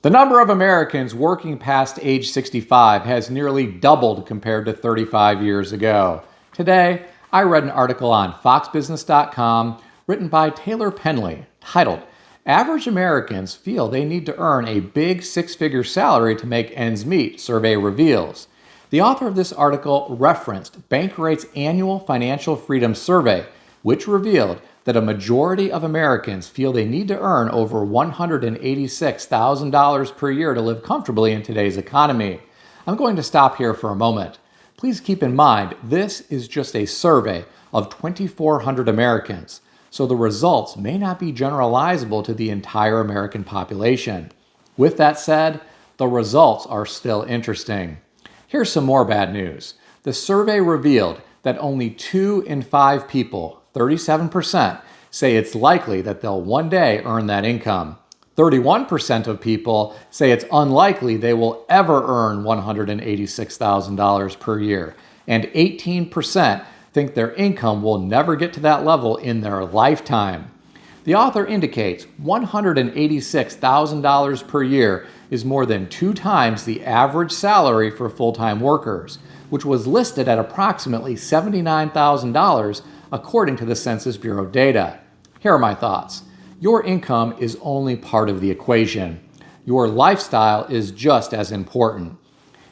The number of Americans working past age 65 has nearly doubled compared to 35 years ago. Today, I read an article on foxbusiness.com written by Taylor Penley titled, "Average Americans Feel They Need to Earn a Big Six-Figure Salary to Make Ends Meet," survey reveals. The author of this article referenced Bankrate's annual Financial Freedom Survey, which revealed that a majority of Americans feel they need to earn over $186,000 per year to live comfortably in today's economy. I'm going to stop here for a moment. Please keep in mind, this is just a survey of 2,400 Americans, so the results may not be generalizable to the entire American population. With that said, the results are still interesting. Here's some more bad news. The survey revealed that only 2 in 5 people, 37%, say it's likely that they'll one day earn that income. 31% of people say it's unlikely they will ever earn $186,000 per year, and 18% think their income will never get to that level in their lifetime. The author indicates $186,000 per year is more than 2 times the average salary for full-time workers, which was listed at approximately $79,000 according to the Census Bureau data. Here are my thoughts. Your income is only part of the equation. Your lifestyle is just as important.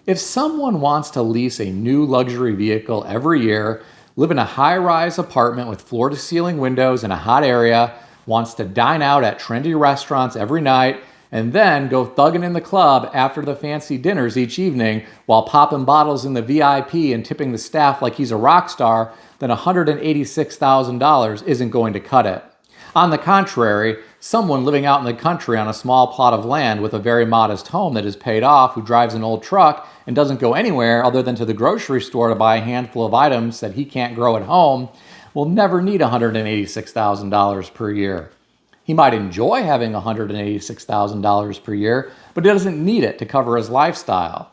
If someone wants to lease a new luxury vehicle every year, live in a high-rise apartment with floor-to-ceiling windows in a hot area, wants to dine out at trendy restaurants every night, and then go thugging in the club after the fancy dinners each evening while popping bottles in the VIP and tipping the staff like he's a rock star, then $186,000 isn't going to cut it. On the contrary, someone living out in the country on a small plot of land with a very modest home that is paid off, who drives an old truck and doesn't go anywhere other than to the grocery store to buy a handful of items that he can't grow at home, will never need $186,000 per year. He might enjoy having $186,000 per year, but he doesn't need it to cover his lifestyle.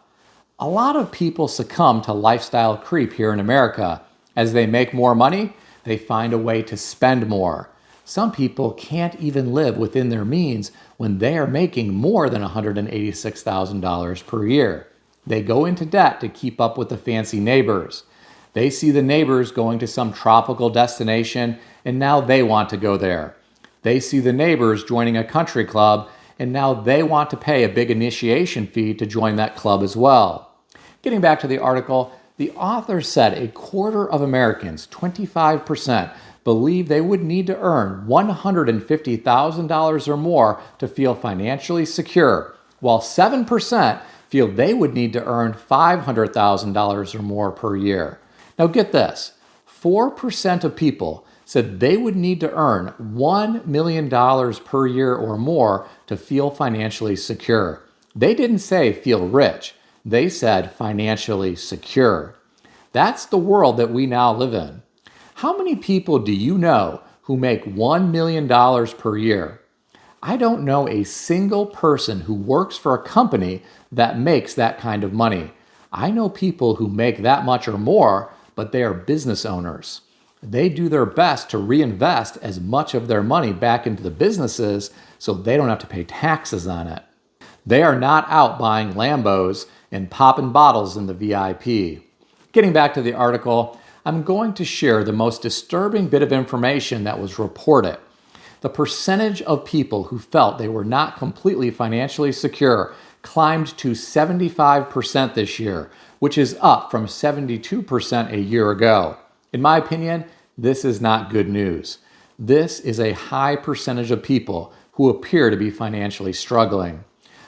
A lot of people succumb to lifestyle creep here in America. As they make more money, they find a way to spend more. Some people can't even live within their means when they are making more than $186,000 per year. They go into debt to keep up with the fancy neighbors. They see the neighbors going to some tropical destination, and now they want to go there. They see the neighbors joining a country club, and now they want to pay a big initiation fee to join that club as well. Getting back to the article, the author said a quarter of Americans, 25%, believe they would need to earn $150,000 or more to feel financially secure, while 7% feel they would need to earn $500,000 or more per year. Now get this, 4% of people said they would need to earn $1 million per year or more to feel financially secure. They didn't say feel rich. They said financially secure. That's the world that we now live in. How many people do you know who make $1 million per year? I don't know a single person who works for a company that makes that kind of money. I know people who make that much or more, but they are business owners. They do their best to reinvest as much of their money back into the businesses so they don't have to pay taxes on it. They are not out buying Lambos and popping bottles in the VIP. Getting back to the article, I'm going to share the most disturbing bit of information that was reported. The percentage of people who felt they were not completely financially secure climbed to 75% this year, which is up from 72% a year ago. In my opinion, this is not good news. This is a high percentage of people who appear to be financially struggling.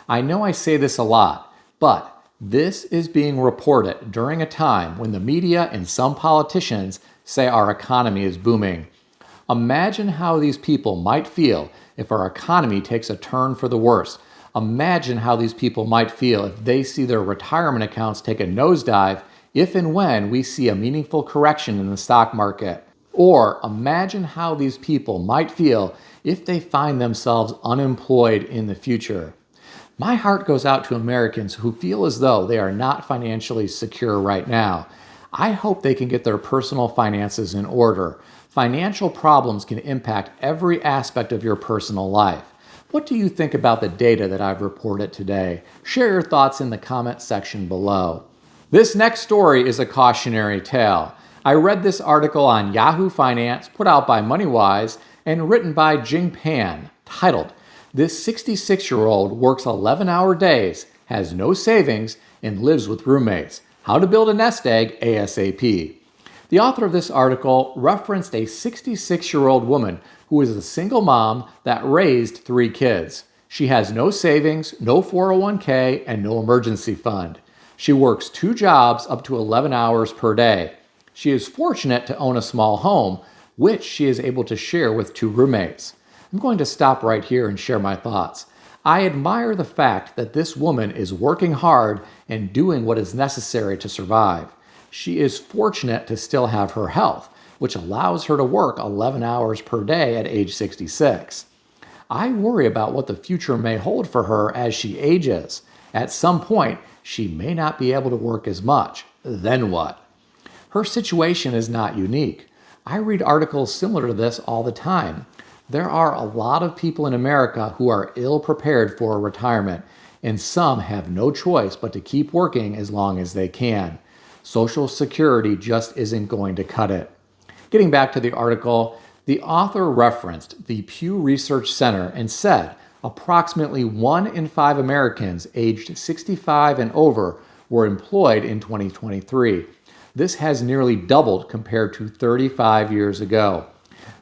I know I say this a lot, but this is being reported during a time when the media and some politicians say our economy is booming. Imagine how these people might feel if our economy takes a turn for the worse. Imagine how these people might feel if they see their retirement accounts take a nosedive if and when we see a meaningful correction in the stock market. Or imagine how these people might feel if they find themselves unemployed in the future. My heart goes out to Americans who feel as though they are not financially secure right now. I hope they can get their personal finances in order. Financial problems can impact every aspect of your personal life. What do you think about the data that I've reported today? Share your thoughts in the comment section below. This next story is a cautionary tale. I read this article on Yahoo Finance, put out by MoneyWise, and written by Jing Pan, titled, "This 66-year-old works 11-hour days, has no savings, and lives with roommates. How to build a nest egg ASAP." The author of this article referenced a 66-year-old woman who is a single mom that raised 3 kids. She has no savings, no 401k, and no emergency fund. She works 2 jobs up to 11 hours per day. She is fortunate to own a small home, which she is able to share with 2 roommates. I'm going to stop right here and share my thoughts. I admire the fact that this woman is working hard and doing what is necessary to survive. She is fortunate to still have her health, which allows her to work 11 hours per day at age 66. I worry about what the future may hold for her as she ages. At some point, she may not be able to work as much. Then what? Her situation is not unique. I read articles similar to this all the time. There are a lot of people in America who are ill prepared for retirement, and some have no choice but to keep working as long as they can. Social Security just isn't going to cut it. Getting back to the article, the author referenced the Pew Research Center and said approximately 1 in 5 Americans aged 65 and over were employed in 2023. This has nearly doubled compared to 35 years ago.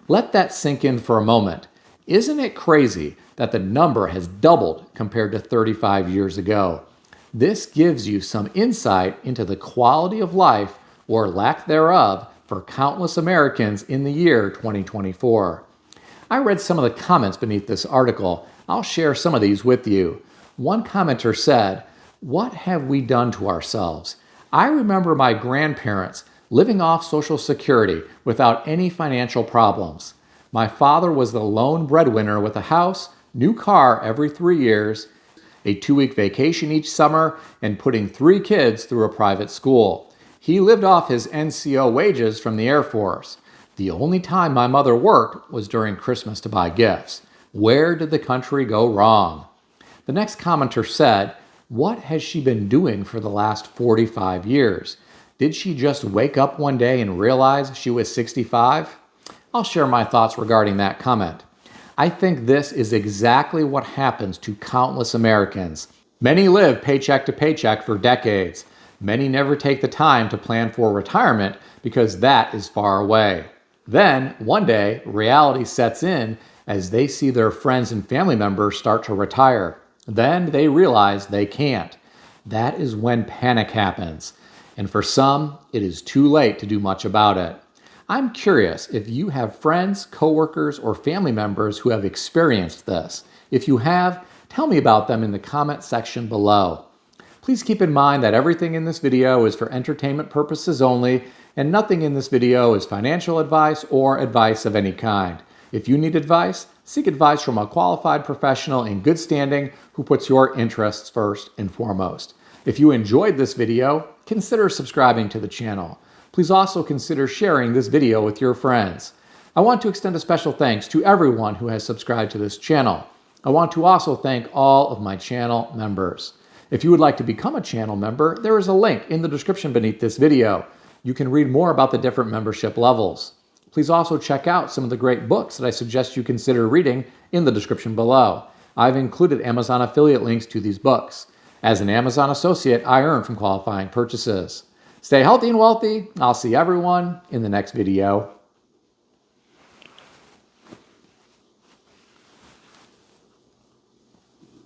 Let that sink in for a moment. Isn't it crazy that the number has doubled compared to 35 years ago? This gives you some insight into the quality of life, or lack thereof, for countless Americans in the year 2024. I read some of the comments beneath this article. I'll share some of these with you. One commenter said, "What have we done to ourselves? I remember my grandparents living off Social Security without any financial problems. My father was the lone breadwinner with a house, new car every 3 years, a 2-week vacation each summer, and putting 3 kids through a private school. He lived off his NCO wages from the Air Force. The only time my mother worked was during Christmas to buy gifts. Where did the country go wrong?" The next commenter said, "What has she been doing for the last 45 years? Did she just wake up one day and realize she was 65? I'll share my thoughts regarding that comment. I think this is exactly what happens to countless Americans. Many live paycheck to paycheck for decades. Many never take the time to plan for retirement because that is far away. Then, one day, reality sets in as they see their friends and family members start to retire. Then they realize they can't. That is when panic happens. And for some, it is too late to do much about it. I'm curious if you have friends, coworkers, or family members who have experienced this. If you have, tell me about them in the comment section below. Please keep in mind that everything in this video is for entertainment purposes only, and nothing in this video is financial advice or advice of any kind. If you need advice, seek advice from a qualified professional in good standing who puts your interests first and foremost. If you enjoyed this video, consider subscribing to the channel. Please also consider sharing this video with your friends. I want to extend a special thanks to everyone who has subscribed to this channel. I want to also thank all of my channel members. If you would like to become a channel member, there is a link in the description beneath this video. You can read more about the different membership levels. Please also check out some of the great books that I suggest you consider reading in the description below. I've included Amazon affiliate links to these books. As an Amazon associate, I earn from qualifying purchases. Stay healthy and wealthy. I'll see everyone in the next video.